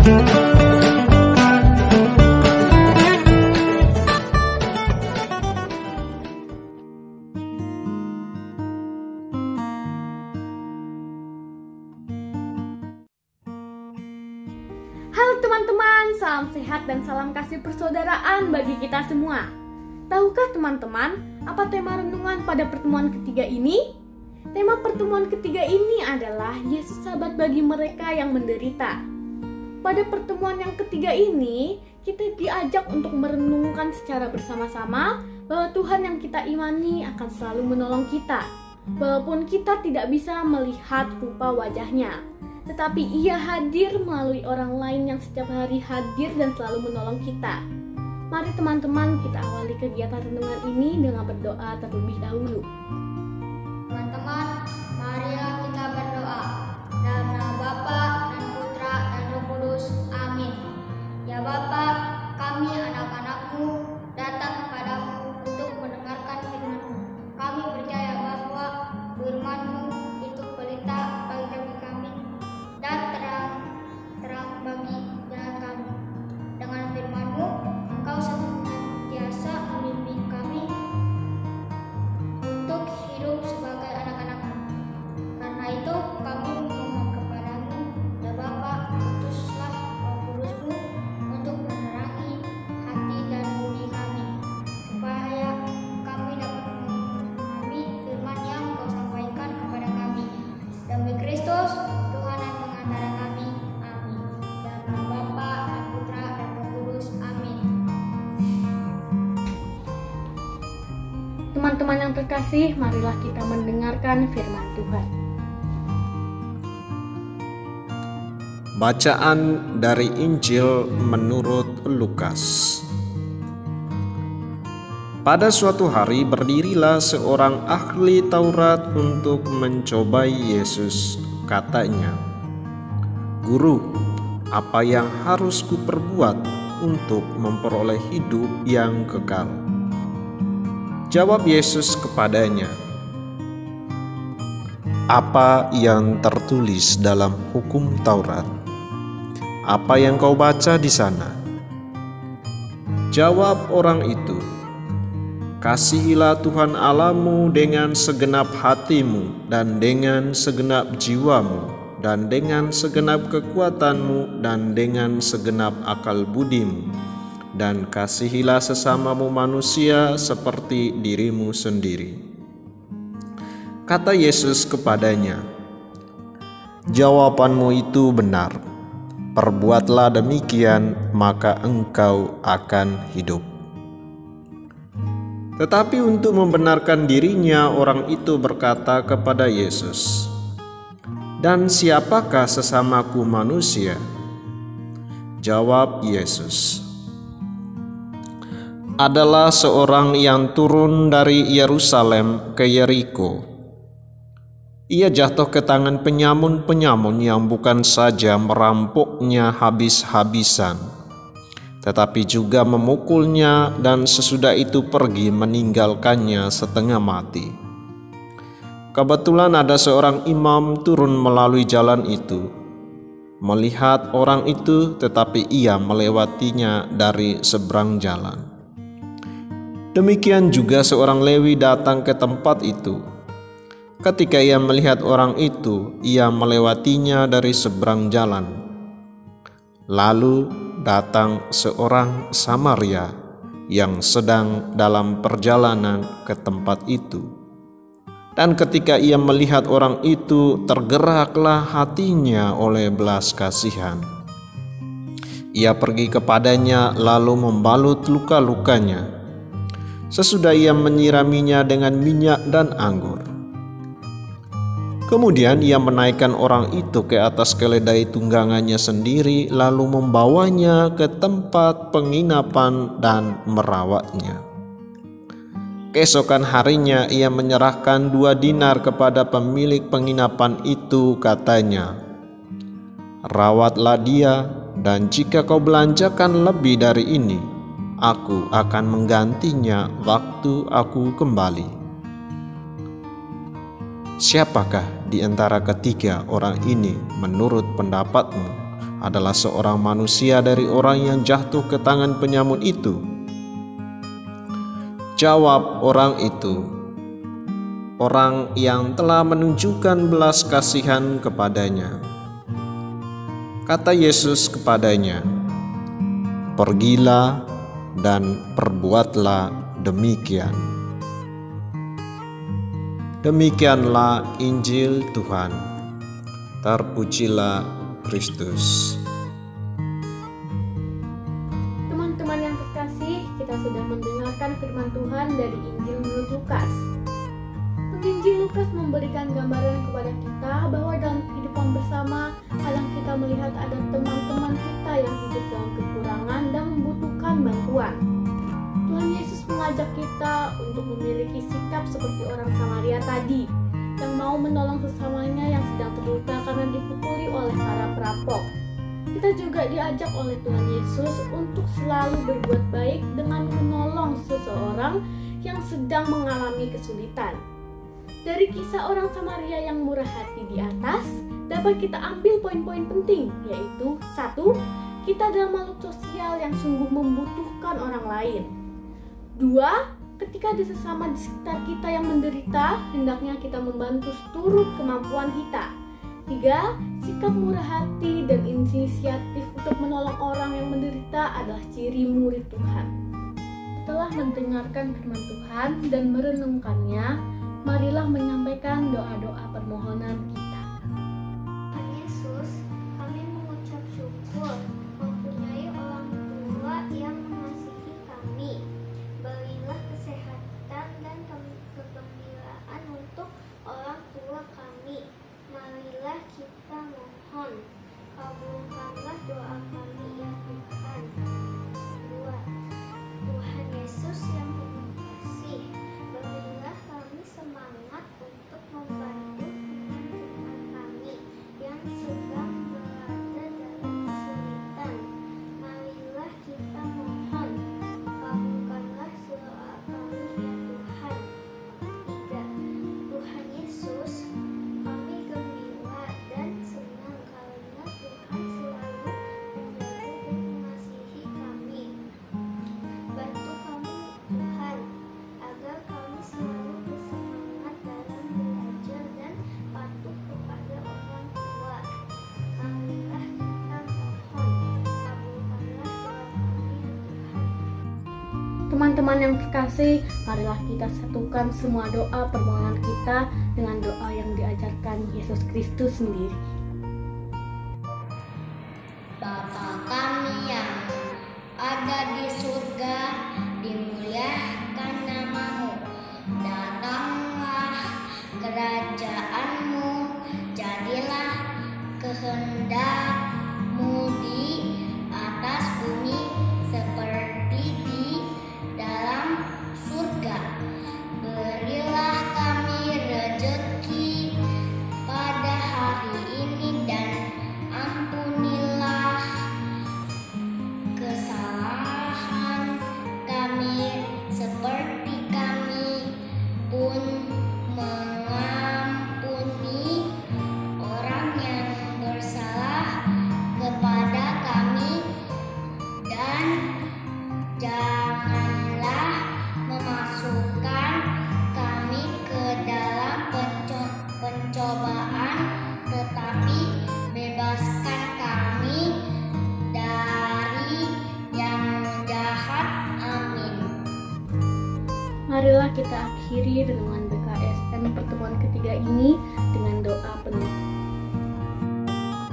Halo teman-teman, salam sehat dan salam kasih persaudaraan bagi kita semua. Tahukah teman-teman apa tema renungan pada pertemuan ketiga ini? Tema pertemuan ketiga ini adalah Yesus sahabat bagi mereka yang menderita. Pada pertemuan yang ketiga ini, kita diajak untuk merenungkan secara bersama-sama bahwa Tuhan yang kita imani akan selalu menolong kita, walaupun kita tidak bisa melihat rupa wajahnya. Tetapi Ia hadir melalui orang lain yang setiap hari hadir dan selalu menolong kita. Mari teman-teman, kita awali kegiatan renungan ini dengan berdoa terlebih dahulu. Teman-teman, marilah kita berdoa. Dalam nama Bapa dan Putra dan Roh Kudus. Amin. Ya Bapa, kami anak-anak-Mu datang kepadamu untuk mendengarkan firman-Mu. Kami percaya bahwa firman-Mu itu pelita bagi kami dan terang bagi jalan kami. Dengan firman-Mu, Engkau senantiasa membimbing kami untuk hidup sebagai anak-anak-Mu. Karena itu kami memohon kepadamu, ya Bapa, utuslah Roh Kudus-Mu untuk menerangi hati dan budi kami, supaya kami dapat memahami firman yang Kau sampaikan kepada kami. Demi Kristus, Tuhan yang pengantara kami. Amin. Dalam nama Bapa dan Putra dan Roh Kudus. Amin. Teman-teman yang terkasih, marilah kita mendengarkan firman Tuhan. Bacaan dari Injil menurut Lukas. Pada suatu hari berdirilah seorang ahli Taurat untuk mencobai Yesus. Katanya, "Guru, apa yang harus kuperbuat untuk memperoleh hidup yang kekal?" Jawab Yesus kepadanya, "Apa yang tertulis dalam hukum Taurat? Apa yang kau baca di sana?" Jawab orang itu, "Kasihilah Tuhan Allahmu dengan segenap hatimu dan dengan segenap jiwamu dan dengan segenap kekuatanmu dan dengan segenap akal budimu. Dan kasihilah sesamamu manusia seperti dirimu sendiri." Kata Yesus kepadanya, "Jawabanmu itu benar. Perbuatlah demikian, maka engkau akan hidup." Tetapi untuk membenarkan dirinya, orang itu berkata kepada Yesus, "Dan siapakah sesamaku manusia?" Jawab Yesus, "Adalah seorang yang turun dari Yerusalem ke Yeriko. Ia jatuh ke tangan penyamun-penyamun yang bukan saja merampoknya habis-habisan, tetapi juga memukulnya, dan sesudah itu pergi meninggalkannya setengah mati. Kebetulan ada seorang imam turun melalui jalan itu, melihat orang itu, tetapi ia melewatinya dari seberang jalan. Demikian juga seorang Lewi datang ke tempat itu. Ketika ia melihat orang itu, ia melewatinya dari seberang jalan. Lalu datang seorang Samaria yang sedang dalam perjalanan ke tempat itu. Dan ketika ia melihat orang itu, tergeraklah hatinya oleh belas kasihan. Ia pergi kepadanya lalu membalut luka-lukanya. Sesudah ia menyiraminya dengan minyak dan anggur. Kemudian ia menaikkan orang itu ke atas keledai tunggangannya sendiri, lalu membawanya ke tempat penginapan dan merawatnya. Keesokan harinya ia menyerahkan 2 dinar kepada pemilik penginapan itu, katanya, "Rawatlah dia, dan jika kau belanjakan lebih dari ini, aku akan menggantinya waktu aku kembali." Siapakah di antara ketiga orang ini menurut pendapatmu adalah seorang manusia dari orang yang jatuh ke tangan penyamun itu?" Jawab orang itu, "Orang yang telah menunjukkan belas kasihan kepadanya." Kata Yesus kepadanya, "Pergilah dan perbuatlah demikian." Demikianlah Injil Tuhan. Terpujilah Kristus. Teman-teman yang terkasih, kita sudah mendengarkan firman Tuhan dari Injil menurut Lukas. Penginjil Lukas memberikan gambaran kepada kita bahwa dalam kehidupan bersama, kadang kita melihat ada teman-teman kita yang hidup dalam kekurangan dan membutuhkan bantuan. Tuhan Yesus mengajak kita untuk memiliki sikap seperti orang Samaria tadi, yang mau menolong sesamanya yang sedang terluka karena dipukuli oleh para perampok. Kita juga diajak oleh Tuhan Yesus untuk selalu berbuat baik dengan menolong seseorang yang sedang mengalami kesulitan. Dari kisah orang Samaria yang murah hati di atas, dapat kita ambil poin-poin penting, yaitu 1. Kita adalah makhluk sosial yang sungguh membutuhkan orang lain. 2. Ketika ada sesama di sekitar kita yang menderita, hendaknya kita membantu seturut kemampuan kita. 3. Sikap murah hati dan inisiatif untuk menolong orang yang menderita adalah ciri murid Tuhan. Setelah mendengarkan firman Tuhan dan merenungkannya, marilah menyampaikan doa-doa permohonan kita. Tuhan Yesus, kami mengucap syukur mempunyai orang tua yang mengasihi kami. Berilah kesehatan dan kegembiraan untuk orang tua kami. Marilah kita mohon, kabulkanlah doa kami ya Tuhan. 2. Tuhan Yesus yang penuh kasih, berilah kami semangat untuk membantu teman-teman kami yang sedang berada dalam kesulitan. Marilah kita mohon, kabulkanlah doa kami ya Tuhan. 3. Tuhan Yesus, kami gembira dan senang karena Tuhan selalu menjaga dan mengasihi kami. Bantu kami Tuhan, agar kami selalu bersemangat dalam belajar dan patuh kepada orang tua. Marilah kita mohon, kabulkanlah doa kami ya Tuhan. Teman-teman yang terkasih, marilah kita satukan semua doa permohonan kita dengan doa yang diajarkan Yesus Kristus sendiri. Bapa kami yang ada di surga, dimuliakan namamu. Datanglah kerajaanmu, jadilah kehendakmu di atas bumi seperti di dalam surga. Berilah kami rezeki pada hari ini dan ampunilah kesalahan kami seperti kami pun mengampuni orang yang bersalah kepada kami, dan janganlah memasukkan kami ke dalam pencobaan, tetapi bebaskan kami dari yang jahat. Amin. Marilah kita akhiri renungan BKSN pertemuan ketiga ini dengan doa penutup.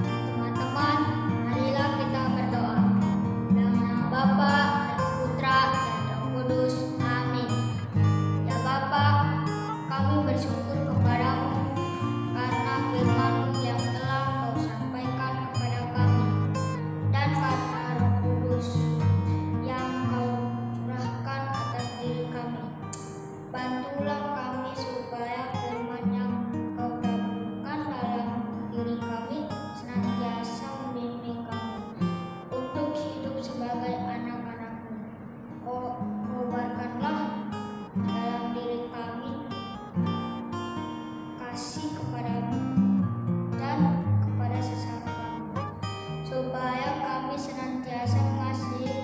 Teman-teman, marilah kita berdoa. Dalam nama Bapa dan Putra dan Roh Kudus. Amin. Ya Bapa, kami bersyukur kepadamu karena firman-Mu yang telah Kau sampaikan kepada kami, dan karena Roh Kudus yang Kau curahkan atas diri kami. Bantulah kami supaya firman yang Kau supaya kami senantiasa mengasihi